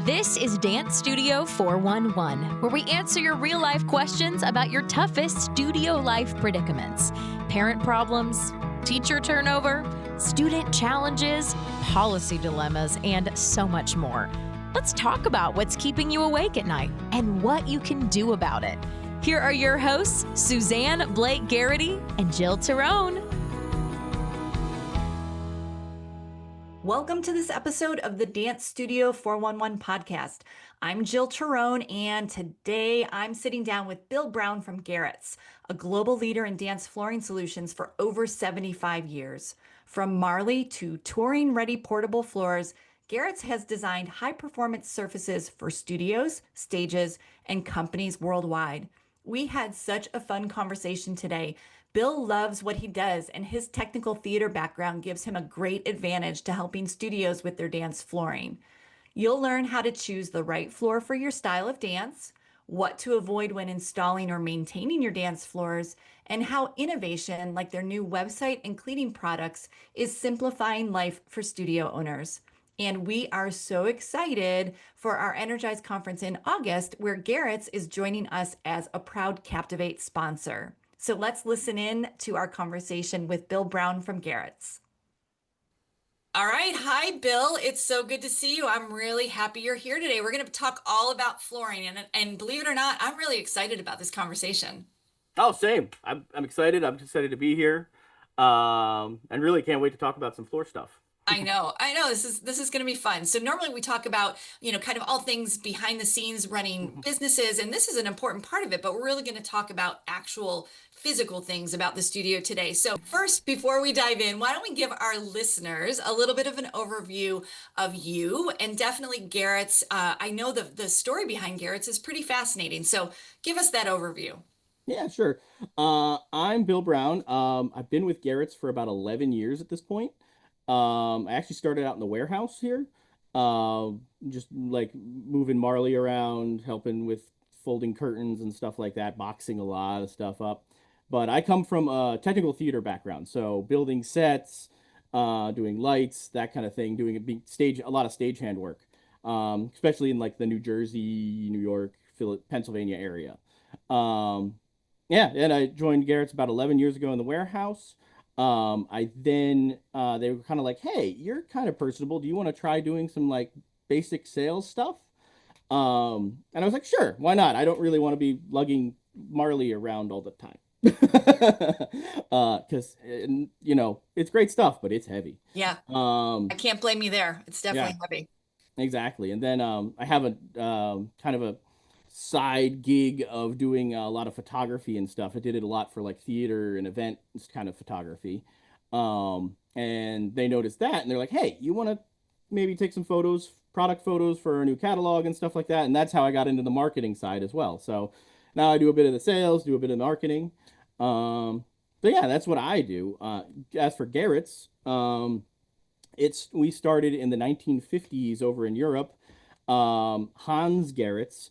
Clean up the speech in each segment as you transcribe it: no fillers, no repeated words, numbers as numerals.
This is Dance Studio 411, where we answer your real-life questions about your toughest studio life predicaments. Parent problems, teacher turnover, student challenges, policy dilemmas, and so much more. Let's talk about what's keeping you awake at night and what you can do about it. Here are your hosts, Suzanne Blake Gerriets and Jill Tirone. Welcome to this episode of the Dance Studio 411 podcast. I'm Jill Tirone, and today I'm sitting down with Bill Brown from Gerriets, a global leader in dance flooring solutions for over 75 years. From Marley to touring-ready portable floors, Gerriets has designed high-performance surfaces for studios, stages, and companies worldwide. We had such a fun conversation today. Bill loves what he does, and his technical theater background gives him a great advantage to helping studios with their dance flooring. You'll learn how to choose the right floor for your style of dance, what to avoid when installing or maintaining your dance floors, and how innovation like their new website and cleaning products is simplifying life for studio owners. And we are so excited for our Energize conference in August, where Gerriets is joining us as a proud Captivate sponsor. So let's listen in to our conversation with Bill Brown from Gerriets. All right. Hi, Bill. It's so good to see you. I'm really happy you're here today. We're going to talk all about flooring. And believe it or not, I'm really excited about this conversation. Oh, same. I'm excited. I'm excited to be here. And really can't wait to talk about some floor stuff. I know. This is going to be fun. So normally we talk about, kind of all things behind the scenes running businesses, and this is an important part of it, but we're really going to talk about actual physical things about the studio today. So first, before we dive in, why don't we give our listeners a little bit of an overview of you and definitely Gerriets. I know the story behind Gerriets is pretty fascinating. So give us that overview. Yeah, sure. I'm Bill Brown. I've been with Gerriets for about 11 years at this point. I actually started out in the warehouse here, just like moving Marley around, helping with folding curtains and stuff like that, boxing a lot of stuff up. But I come from a technical theater background, so building sets, doing lights, that kind of thing, doing a lot of stagehand work, especially in like the New Jersey, New York, Pennsylvania area. Yeah, and I joined Gerriets about 11 years ago in the warehouse. I then they were kind of like, hey, you're kind of personable. Do you want to try doing some like basic sales stuff? And I was like, sure, why not? I don't really want to be lugging Marley around all the time. Because it's great stuff, but it's heavy. Yeah. I can't blame you there. It's definitely heavy. Exactly. And then I have a kind of a side gig of doing a lot of photography and stuff. I did it a lot for like theater and event kind of photography. And they noticed that and they're like, hey, you want to maybe take some photos, product photos for a new catalog and stuff like that. And that's how I got into the marketing side as well. So now I do a bit of the sales, do a bit of marketing. So yeah, that's what I do. As for Gerriets, we started in the 1950s over in Europe. Hans Gerriets,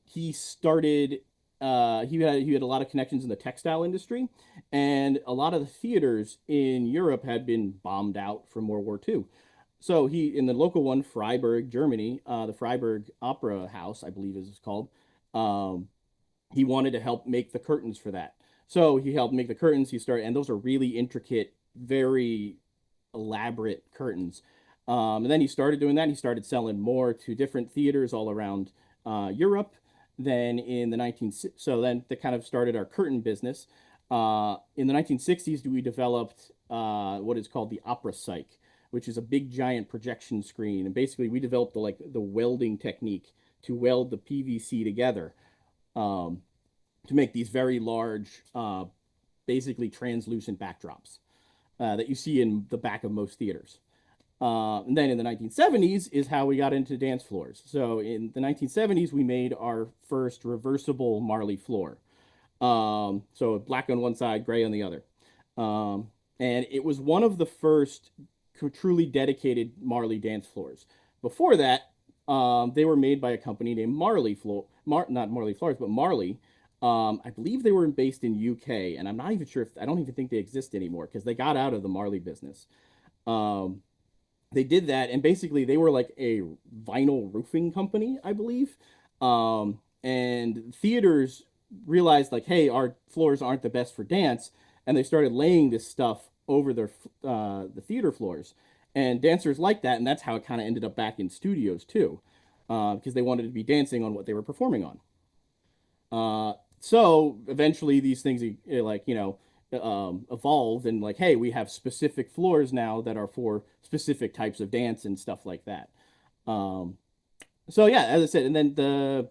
he started, he had a lot of connections in the textile industry, and a lot of the theaters in Europe had been bombed out from World War II. So in the local one, Freiburg, Germany, the Freiburg Opera House, I believe is called, he wanted to help make the curtains for that. So he helped make the curtains. And those are really intricate, very elaborate curtains. And then he started doing that. And he started selling more to different theaters all around Europe. Then so then that kind of started our curtain business. In the 1960s, we developed what is called the opera cyc, which is a big giant projection screen. And basically we developed the welding technique to weld the PVC together to make these very large, basically translucent backdrops that you see in the back of most theaters. And then in the 1970s is how we got into dance floors. So in the 1970s, we made our first reversible Marley floor. So black on one side, gray on the other. And it was one of the first truly dedicated Marley dance floors. Before that, they were made by a company named Marley not Marley Floors, but Marley. I believe they were based in UK, and I'm not even sure I don't even think they exist anymore because they got out of the Marley business. they did that, and basically they were like a vinyl roofing company, I believe. And theaters realized like, hey, our floors aren't the best for dance, and they started laying this stuff over the theater floors, and dancers like that, and that's how it kind of ended up back in studios too, because they wanted to be dancing on what they were performing on. So eventually these things like evolved, and like, hey, we have specific floors now that are for specific types of dance and stuff like that. Um, so yeah, as I said, and then the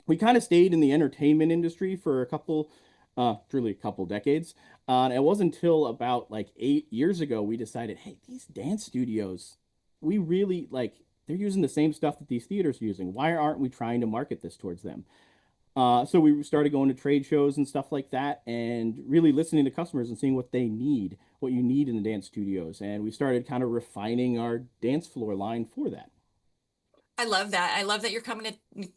we kind of stayed in the entertainment industry for truly a couple decades. And it wasn't until about like 8 years ago we decided, hey, these dance studios, we really like they're using the same stuff that these theaters are using. Why aren't we trying to market this towards them? So we started going to trade shows and stuff like that, and really listening to customers and seeing what they need, what you need in the dance studios. And we started kind of refining our dance floor line for that. I love that. I love that you're coming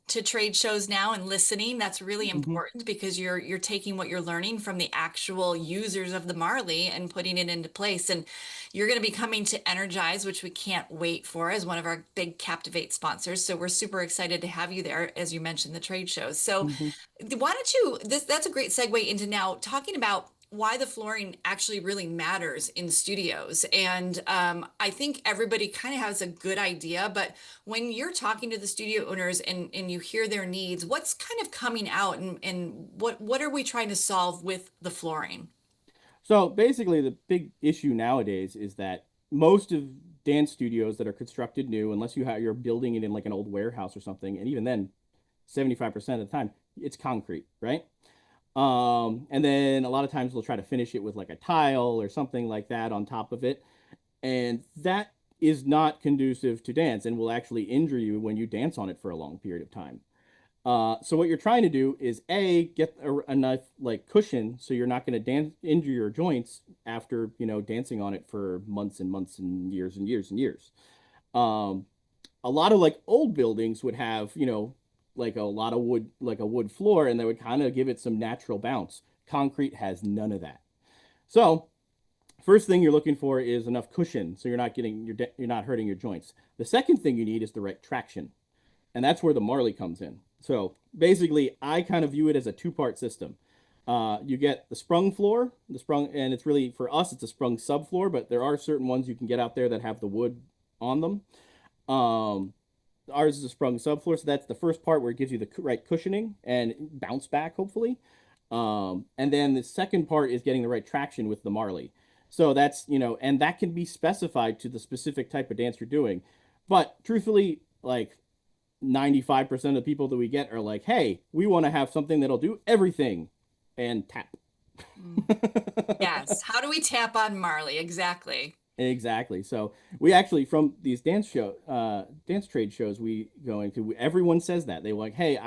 to trade shows now and listening. That's really Hmm. important because you're taking what you're learning from the actual users of the Marley and putting it into place. And you're going to be coming to Energize, which we can't wait for, as one of our big Captivate sponsors. So we're super excited to have you there, as you mentioned, the trade shows. So Hmm. why don't you, that's a great segue into now talking about why the flooring actually really matters in studios. And I think everybody kind of has a good idea, but when you're talking to the studio owners and you hear their needs, what's kind of coming out and what are we trying to solve with the flooring? So basically, the big issue nowadays is that most of dance studios that are constructed new, unless you're building it in like an old warehouse or something, and even then, 75% of the time, it's concrete, right? And then a lot of times they'll try to finish it with like a tile or something like that on top of it. And that is not conducive to dance and will actually injure you when you dance on it for a long period of time. So what you're trying to do is get enough like cushion so you're not going to dance injure your joints after dancing on it for months and months and years and years and years. Um, a lot of like old buildings would have like a lot of wood, like a wood floor, and they would kind of give it some natural bounce. Concrete has none of that. So first thing you're looking for is enough cushion so you're not hurting your joints. The second thing you need is the right traction, and that's where the Marley comes in. So basically, I kind of view it as a two-part system. You get the sprung floor, and it's really for us, it's a sprung subfloor, but there are certain ones you can get out there that have the wood on them. Um, Ours is a sprung subfloor, so that's the first part where it gives you the right cushioning and bounce back, hopefully. And then the second part is getting the right traction with the Marley. So and that can be specified to the specific type of dance you're doing. But truthfully, like 95% of the people that we get are like, hey, we want to have something that'll do everything and tap. Mm. Yes. How do we tap on Marley? Exactly. Exactly. So we actually, from these dance trade shows we go into, everyone says that they like, hey,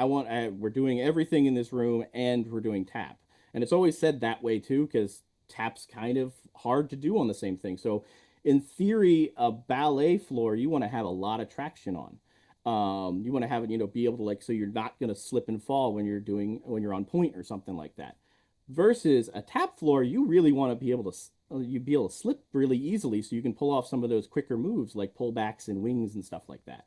we're doing everything in this room and we're doing tap, and it's always said that way too because tap's kind of hard to do on the same thing. So in theory, a ballet floor you want to have a lot of traction on. You want to have it, be able to like, so you're not going to slip and fall when you're on point or something like that. Versus a tap floor, you really want to be able to you'd be able to slip really easily so you can pull off some of those quicker moves like pullbacks and wings and stuff like that.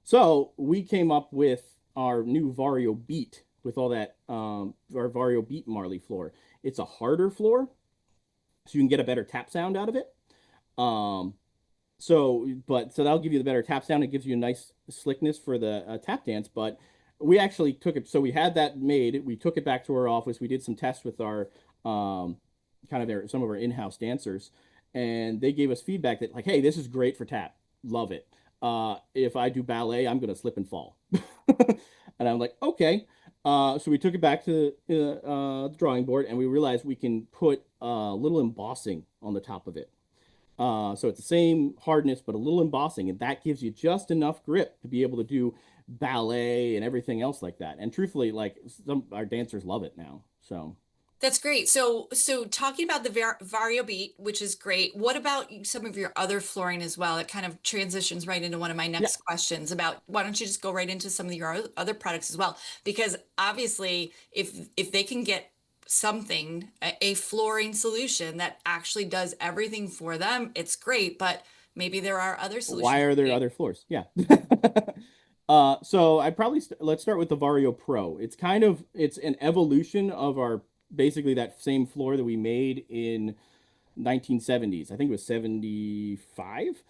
So we came up with our new Vario Beat with all that our Vario Beat Marley floor. It's a harder floor, so you can get a better tap sound out of it. Um, so that'll give you the better tap sound. It gives you a nice slickness for the tap dance. But we actually took it. So we had that made. We took it back to our office. We did some tests with our um, some of our in-house dancers, and they gave us feedback that like, hey, this is great for tap. Love it. If I do ballet, I'm gonna slip and fall. And I'm like, okay. So we took it back to the drawing board, and we realized we can put a little embossing on the top of it. So it's the same hardness, but a little embossing, and that gives you just enough grip to be able to do ballet and everything else like that. And truthfully, like our dancers love it now. So That's great. So talking about the Vario Beat, which is great. What about some of your other flooring as well? It kind of transitions right into one of my yeah, next questions about why don't you just go right into some of your other products as well? Because obviously, if they can get something, a flooring solution that actually does everything for them, it's great. But maybe there are other Why solutions. are there other floors? Yeah. So I probably let's start with the Vario Pro. It's an evolution of our basically that same floor that we made in 1970s. I think it was 75.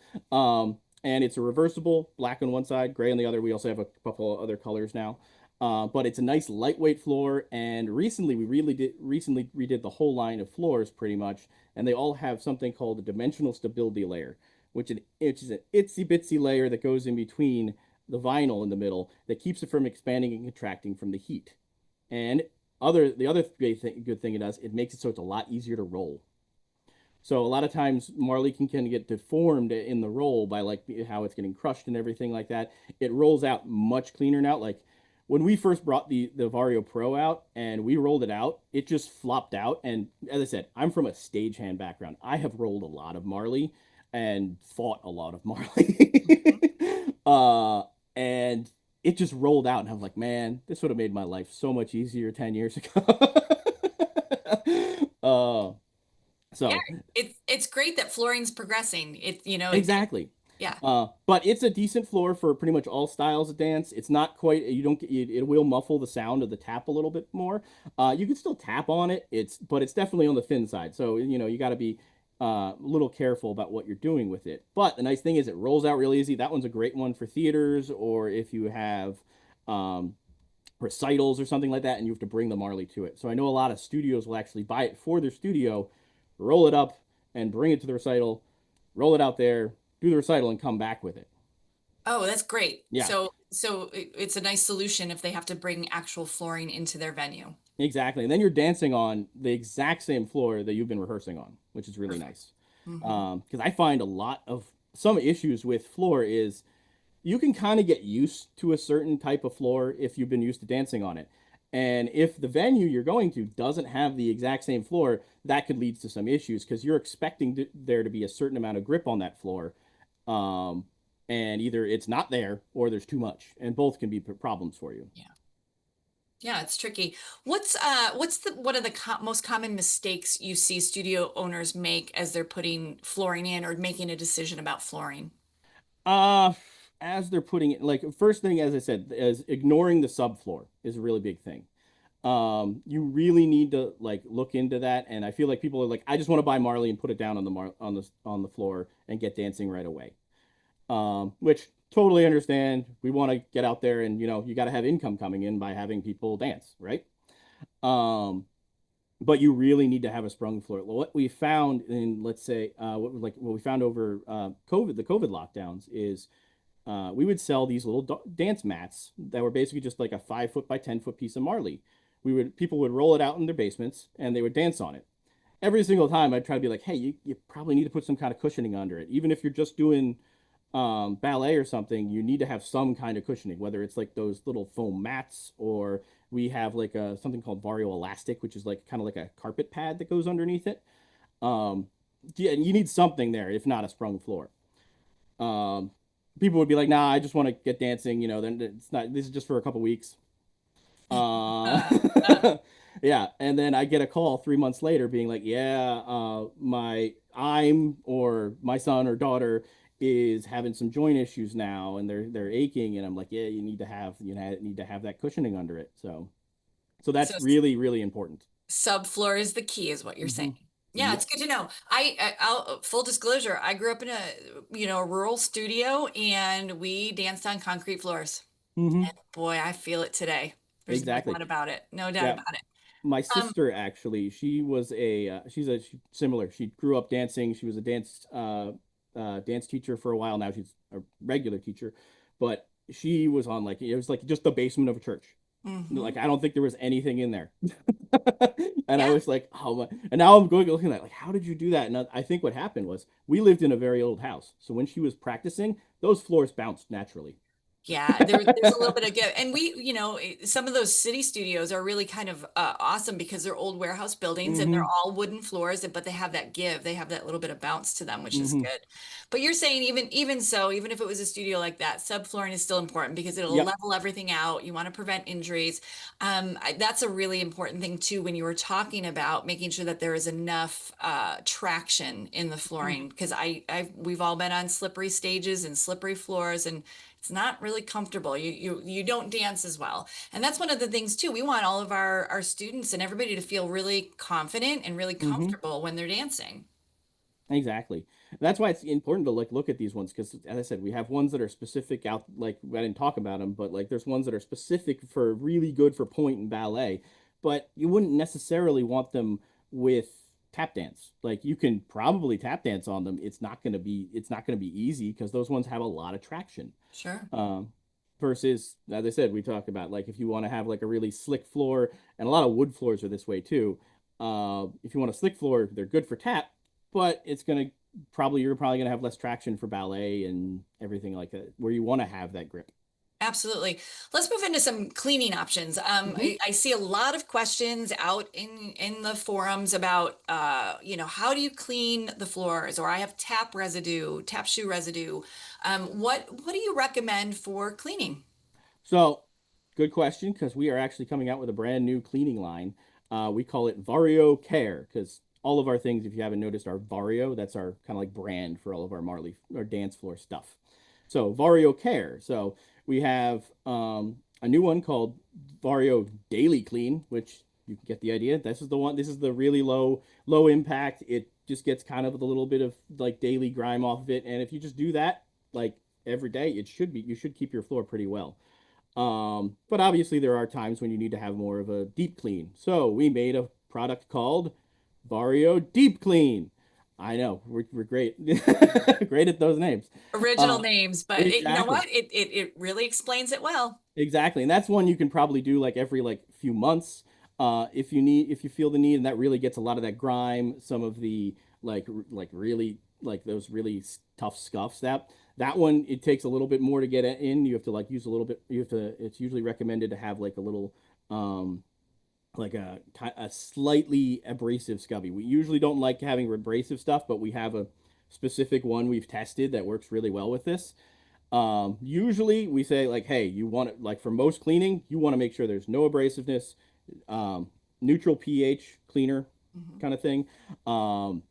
And it's a reversible, black on one side, gray on the other. We also have a couple other colors now. But it's a nice lightweight floor. And recently, we recently redid the whole line of floors pretty much, and they all have something called a dimensional stability layer, which is an itsy bitsy layer that goes in between the vinyl in the middle that keeps it from expanding and contracting from the heat. And the other good thing it does, it makes it so it's a lot easier to roll. So a lot of times Marley can get deformed in the roll by like how it's getting crushed and everything like that. It rolls out much cleaner now. Like when we first brought the Vario Pro out and we rolled it out, it just flopped out. And as I said, I'm from a stagehand background. I have rolled a lot of Marley and fought a lot of Mhm. Marley. And it just rolled out, and I was like, man, this would have made my life so much easier 10 years ago. uh, Yeah, so it's great that flooring's progressing. exactly. Yeah. But it's a decent floor for pretty much all styles of dance. It's not quite, you don't get, it will muffle the sound of the tap a little bit more. You can still tap on it. But it's definitely on the thin side. So, you got to be a little careful about what you're doing with it. But the nice thing is it rolls out real easy. That one's a great one for theaters or if you have, um, recitals or something like that, and you have to bring the Marley to it. So I know a lot of studios will actually buy it for their studio, roll it up, and bring it to the recital, roll it out there, do the recital, and come back with it. Oh, that's great. Yeah, So it's a nice solution if they have to bring actual flooring into their venue. exactly. And then you're dancing on the exact same floor that you've been rehearsing on, which is really Perfect. nice. Hmm. Because I find a lot of some issues with floor is you can kind of get used to a certain type of floor if you've been used to dancing on it. And if the venue you're going to doesn't have the exact same floor, that could lead to some issues because you're expecting there to be a certain amount of grip on that floor. Um, and either it's not there or there's too much, and both can be problems for you. Yeah. Yeah, it's tricky. What's the one of the most common mistakes you see studio owners make as they're putting flooring in or making a decision about flooring? Uh, as they're putting it, like first thing, as I said, is ignoring the subfloor is a really big thing. You really need to like look into that. And I feel like people are like, I just want to buy Marley and put it down on the floor and get dancing right away. Which totally understand. We want to get out there and you got to have income coming in by having people dance, right? Um, but you really need to have a sprung floor. What we found in, let's say, what we found over the COVID lockdowns is we would sell these little dance mats that were basically just like a 5 foot by 10 foot piece of Marley. People would roll it out in their basements and they would dance on it. Every single time I'd try to be like, hey, you probably need to put some kind of cushioning under it. Even if you're just doing ballet or something, you need to have some kind of cushioning, whether it's like those little foam mats or we have like something called Vario Elastic, which is like kind of like a carpet pad that goes underneath it. Um, yeah, and you need something there, if not a sprung floor. Um, People would be like, "Nah, I just want to get dancing." Then it's not. This is just for a couple weeks. Uh, Uh, uh, yeah, and then I get a call 3 months later, being like, "Yeah, my son or daughter is having some joint issues now, and they're aching." And I'm like, "Yeah, you need to have that cushioning under it." So so that's really really important. subfloor is the key, is what you're saying. Hmm. Yeah, it's Yep. good to know. I'll full disclosure, I grew up in a rural studio and we danced on concrete floors. Hmm. And boy, I feel it today. There's no Exactly. doubt about it. No doubt Yeah. about it. My Um, sister actually, she was similar. She grew up dancing. She was a dance teacher for a while. Now she's a regular teacher, but she was on like it was like just the basement of a church. mhm. Like I don't think there was anything in there. And I Yeah. was like, oh my. And now I'm going looking at like, how did you do that? And I think what happened was we lived in a very old house. So when she was practicing, those floors bounced naturally. Yeah, there's a little bit of give. And some of those city studios are really kind of awesome because they're old warehouse buildings and they're Hmm. all wooden floors, but they have that give. They have that little bit of bounce to them, which is Hmm. good. But you're saying even so, even if it was a studio like that, subflooring is still important because it'll Yep. level everything out. You want to prevent injuries. That's a really important thing too when you were talking about making sure that there is enough traction in the flooring because we've all been on slippery stages and slippery floors and it's not really comfortable. You don't dance as well. And that's one of the things too. We want all of our students and everybody to feel really confident and really Hmm. comfortable when they're dancing. Exactly. That's why it's important to like look at these ones because, as I said, we have ones that are specific out. Like I didn't talk about them, but like there's ones that are specific for really good for point and ballet, but you wouldn't necessarily want them with tap dance. Like you can probably tap dance on them. It's not gonna be easy because those ones have a lot of traction. Sure. Um, Versus, as I said, we talk about like if you want to have like a really slick floor, and a lot of wood floors are this way too. If you want a slick floor, they're good for tap, but you're probably gonna have less traction for ballet and everything like that, where you want to have that grip. Absolutely. Let's move into some cleaning options. Hmm. I see a lot of questions out in the forums about, how do you clean the floors? Or I have tap residue, tap shoe residue. What do you recommend for cleaning? So, good question, because we are actually coming out with a brand new cleaning line. We call it Vario Care because all of our things, if you haven't noticed, are Vario. That's our kind of like brand for all of our Marley or dance floor stuff. So Vario Care. So we have a new one called Vario Daily Clean, which you can get the idea. This is the one. This is the really low impact. It just gets kind of a little bit of like daily grime off of it, and if you just do that like every day, you should keep your floor pretty well. But obviously there are times when you need to have more of a deep clean. So we made a product called Vario Deep Clean. I know we're great, great at those names. Original Uh, names, but you know exactly, what? It really explains it well. exactly, and that's one you can probably do like every like few months, if you feel the need, and that really gets a lot of that grime, some of the like really like those really tough scuffs. That one it takes a little bit more to get it in. You have to like use a little bit. You have to. It's usually recommended to have like a little um like a slightly abrasive scubby. We usually don't like having abrasive stuff, but we have a specific one we've tested that works really well with this. Usually we say like, hey, you want it like for most cleaning, you want to make sure there's no abrasiveness, um, neutral pH cleaner Mhm. kind of thing. Um,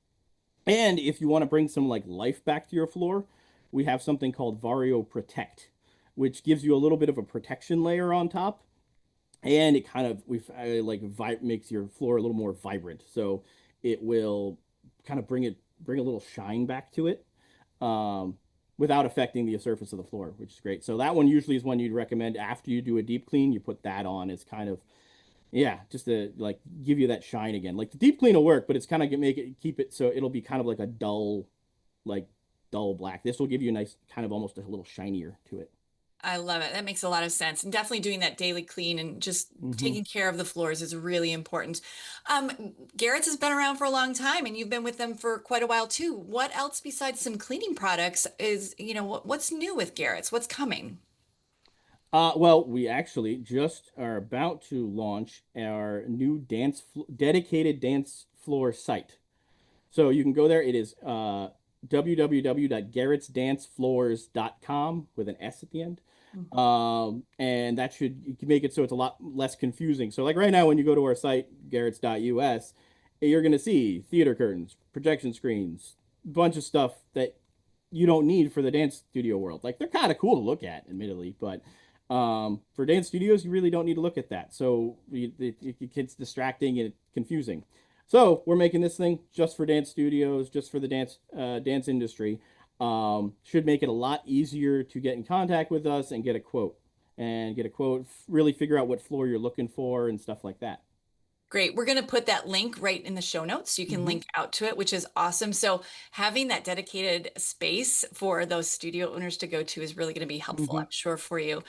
and if you want to bring some like life back to your floor, we have something called Vario Protect, which gives you a little bit of a protection layer on top, and it kind of makes your floor a little more vibrant. So it will kind of bring a little shine back to it, um, without affecting the surface of the floor, which is great. So that one usually is one you'd recommend after you do a deep clean. You put that on. It's kind of, yeah, just to like give you that shine again. Like the deep clean will work, but it's kind of make it keep it so it'll be kind of like a like dull black. This will give you a nice kind of almost a little shinier to it. I love it. That makes a lot of sense. And definitely doing that daily clean and just Hmm. taking care of the floors is really important. Garrett's has been around for a long time and you've been with them for quite a while too. What else besides some cleaning products is, what's new with Garrett's? What's coming? Well, we actually just are about to launch our new dedicated dance floor site. So you can go there. It is www.gerrietsdancefloors.com with an S at the end. And that should make it so it's a lot less confusing. So like right now, when you go to our site, gerrits.us, you're going to see theater curtains, projection screens, a bunch of stuff that you don't need for the dance studio world. Like they're kind of cool to look at, admittedly, but for dance studios, you really don't need to look at that. So it gets distracting and confusing. So we're making this thing just for dance studios, just for the dance industry. Should make it a lot easier to get in contact with us and get a quote, really figure out what floor you're looking for and stuff like that. Great. We're going to put that link right in the show notes so you can Mm-hmm. link out to it, which is awesome. So having that dedicated space for those studio owners to go to is really going to be helpful, Mm-hmm. I'm sure, for you.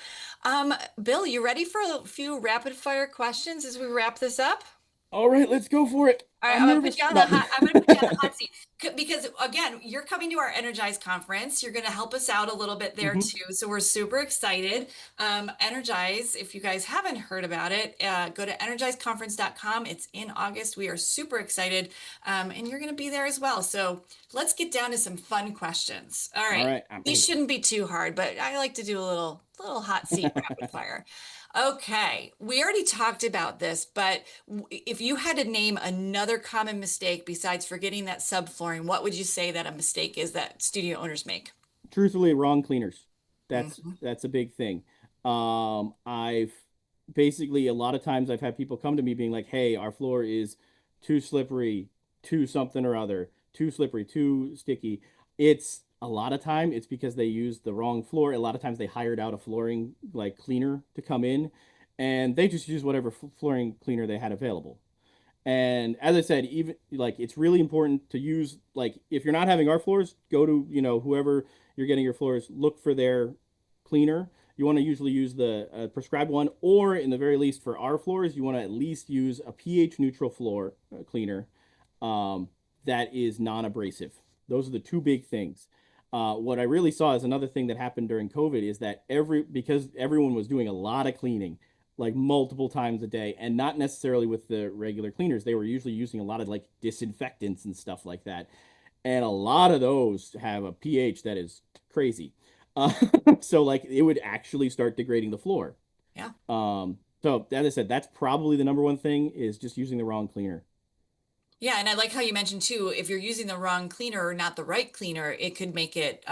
Bill, you ready for a few rapid fire questions as we wrap this up? All right, let's go for it. All right, I'm I'm gonna put nervous. you on the No. hot. I'm gonna put you on the hot seat because again, you're coming to our Energize conference. You're gonna help us out a little bit there Mhm. too. So we're super excited. Energize, if you guys haven't heard about it, go to energizeconference.com. It's in August. We are super excited, and you're gonna be there as well. So let's get down to some fun questions. All All right, right, I'm these ready. shouldn't be too hard, but I like to do a little hot seat rapid fire. Okay, we already talked about this, but if you had to name another common mistake besides forgetting that subflooring, what would you say that a mistake is that studio owners make? Truthfully, wrong cleaners. That's Mhm. that's a big thing. I've basically a lot of times I've had people come to me being like, "Hey, our floor is too slippery, too something or other, too slippery, too sticky." It's a lot of time it's because they used the wrong floor. A lot of times they hired out a flooring like cleaner to come in, and they just use whatever flooring cleaner they had available. And as I said, even like it's really important to use like if you're not having our floors, go to, whoever you're getting your floors, look for their cleaner. You want to usually use the prescribed one, or in the very least for our floors, you want to at least use a pH neutral floor cleaner um, that is non-abrasive. Those are the two big things. What I really saw is another thing that happened during COVID is that because everyone was doing a lot of cleaning, like multiple times a day, and not necessarily with the regular cleaners. They were usually using a lot of like disinfectants and stuff like that, and a lot of those have a pH that is crazy. Uh, so like it would actually start degrading the floor. Yeah. So as I said, that's probably the number one thing is just using the wrong cleaner. Yeah, and I like how you mentioned too, if you're using the wrong cleaner or not the right cleaner, it could make it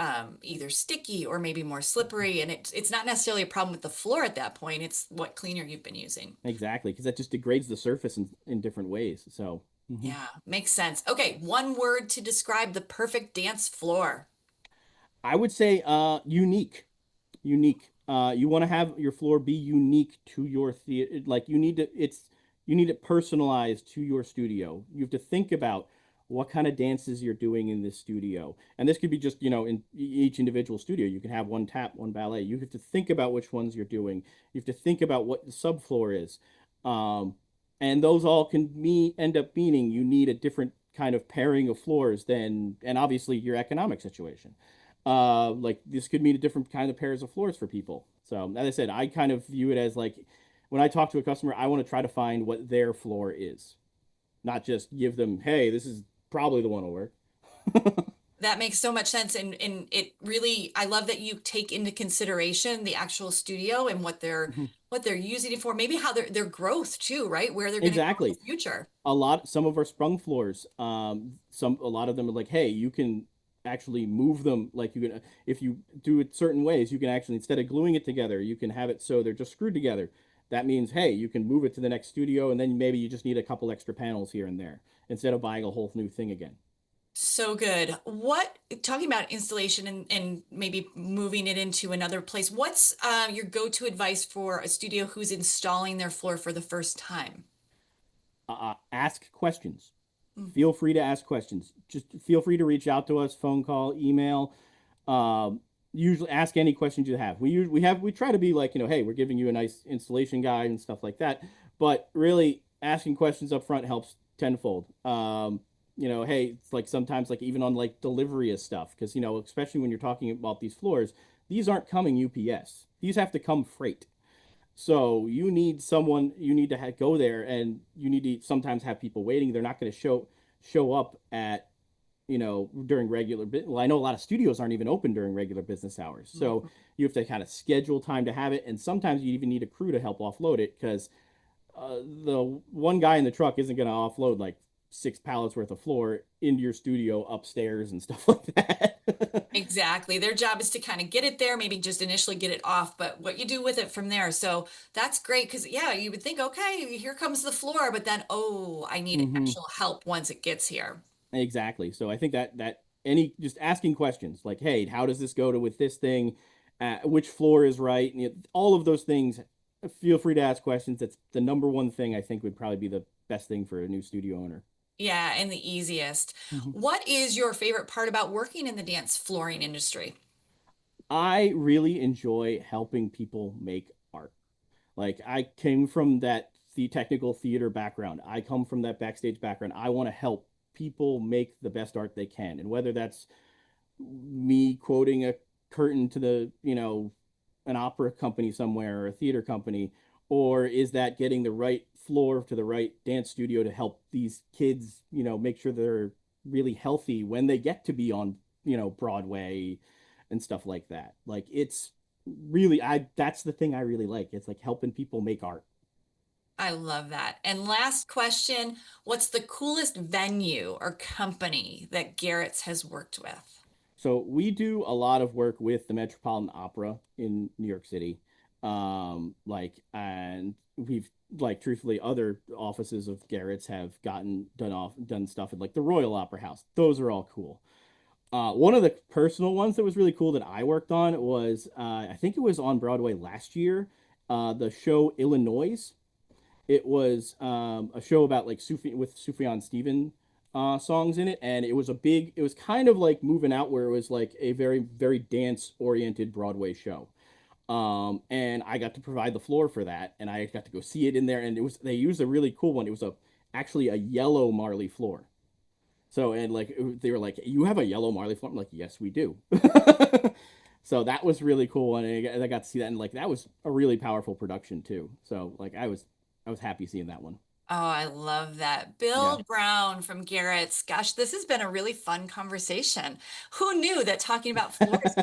either sticky or maybe more slippery. And it's not necessarily a problem with the floor at that point. It's what cleaner you've been using. Exactly, because that just degrades the surface in different ways. So Yeah, makes sense. Okay, one word to describe the perfect dance floor. I would say unique. You want to have your floor be unique to your theater. Like you need it personalized to your studio. You have to think about what kind of dances you're doing in this studio. And this could be just, in each individual studio. You can have one tap, one ballet. You have to think about which ones you're doing. You have to think about what the subfloor is. Um, and those all can end up meaning you need a different kind of pairing of floors than, and obviously your economic situation. Like this could mean a different kind of pairs of floors for people. So as I said, I kind of view it as like when I talk to a customer, I want to try to find what their floor is, not just give them, hey, this is probably the one to work. That makes so much sense. And it really, I love that you take into consideration the actual studio and what they're using it for, maybe how their growth too, right? Where they're going to go in Exactly. the future. Some of our sprung floors, a lot of them are like, hey, you can actually move them. Like you can, if you do it certain ways, you can actually, instead of gluing it together, you can have it so they're just screwed together. That means, hey, you can move it to the next studio, and then maybe you just need a couple extra panels here and there instead of buying a whole new thing again. So good. What, talking about installation and maybe moving it into another place, what's your go-to advice for a studio who's installing their floor for the first time? Ask questions. Mm. Feel free to ask questions. Just feel free to reach out to us, phone call, email. Um, Usually ask any questions you have. We try to be like, hey, we're giving you a nice installation guide and stuff like that. But really asking questions up front helps tenfold. Hey, it's like sometimes like even on like delivery of stuff, because especially when you're talking about these floors, these aren't coming UPS. These have to come freight. So you need to go there, and you need to sometimes have people waiting. They're not going to show up at, during well, I know a lot of studios aren't even open during regular business hours. So Mhm. you have to kind of schedule time to have it. And sometimes you even need a crew to help offload it because the one guy in the truck isn't going to offload like 6 pallets worth of floor into your studio upstairs and stuff like that. Exactly. Their job is to kind of get it there, maybe just initially get it off, but what you do with it from there. So that's great because, yeah, you would think, okay, here comes the floor, but then, oh, I need Hmm. actual help once it gets here. Exactly. So I think that any just asking questions like, hey, how does this go to with this thing? Which floor is right? And all of those things. Feel free to ask questions. That's the number one thing I think would probably be the best thing for a new studio owner. Yeah, and the easiest. Mhm. What is your favorite part about working in the dance flooring industry? I really enjoy helping people make art. Like I came from that the technical theater background. I come from that backstage background. I want to help people make the best art they can. And whether that's me quoting a curtain to the, an opera company somewhere or a theater company, or is that getting the right floor to the right dance studio to help these kids, make sure they're really healthy when they get to be on, Broadway and stuff like that. Like, it's really, that's the thing I really like. It's like helping people make art. I love that. And last question, what's the coolest venue or company that Gerriets has worked with? So we do a lot of work with the Metropolitan Opera in New York City. And we've truthfully, other offices of Gerriets have done stuff at like the Royal Opera House. Those are all cool. One of the personal ones that was really cool that I worked on was, I think it was on Broadway last year, the show Illinois. It was a show about like with Sufjan Stevens songs in it, and it was kind of like Moving Out, where it was like a very, very dance oriented Broadway show. And I got to provide the floor for that, and I got to go see it in there, and they used a really cool one. It was actually a yellow Marley floor. So, and like they were like, "You have a yellow Marley floor?" I'm like, "Yes, we do." So that was really cool, and I got to see that, and like that was a really powerful production too. So like I was happy seeing that one. Oh, I love that. Bill Brown from Gerriets. Gosh, this has been a really fun conversation. Who knew that talking about floors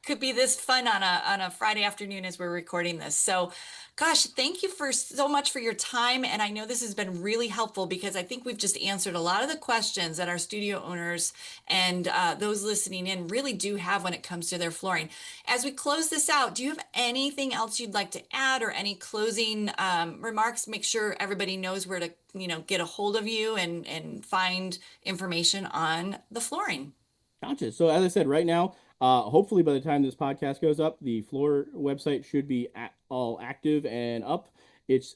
could be this fun on a Friday afternoon as we're recording this. So, gosh, thank you so much for your time. And I know this has been really helpful because I think we've just answered a lot of the questions that our studio owners and those listening in really do have when it comes to their flooring. As we close this out, do you have anything else you'd like to add or any closing remarks? Make sure everybody knows where to get a hold of you and find information on the flooring. Gotcha. So as I said, right now, hopefully by the time this podcast goes up, the floor website should be all active and up. It's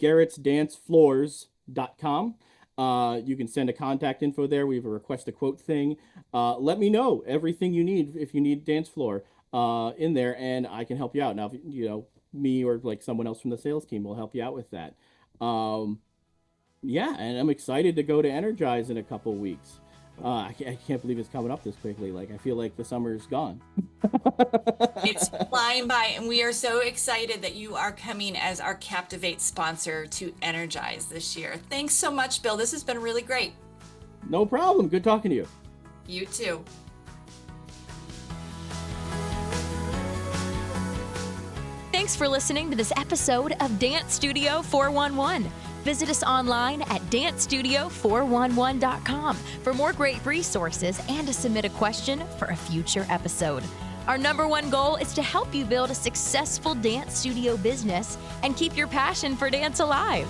gerrietsdancefloors.com. You can send a contact info there. We have a request a quote thing. Let me know everything you need if you need dance floor in there, and I can help you out. Now, me or like someone else from the sales team will help you out with that. Yeah, and I'm excited to go to Energize in a couple weeks. I can't believe it's coming up this quickly. Like, I feel like the summer's gone. It's flying by, and we are so excited that you are coming as our Captivate sponsor to Energize this year. Thanks so much, Bill. This has been really great. No problem. Good talking to you. You too. Thanks for listening to this episode of Dance Studio 411. Visit us online at dancestudio411.com for more great resources and to submit a question for a future episode. Our #1 goal is to help you build a successful dance studio business and keep your passion for dance alive.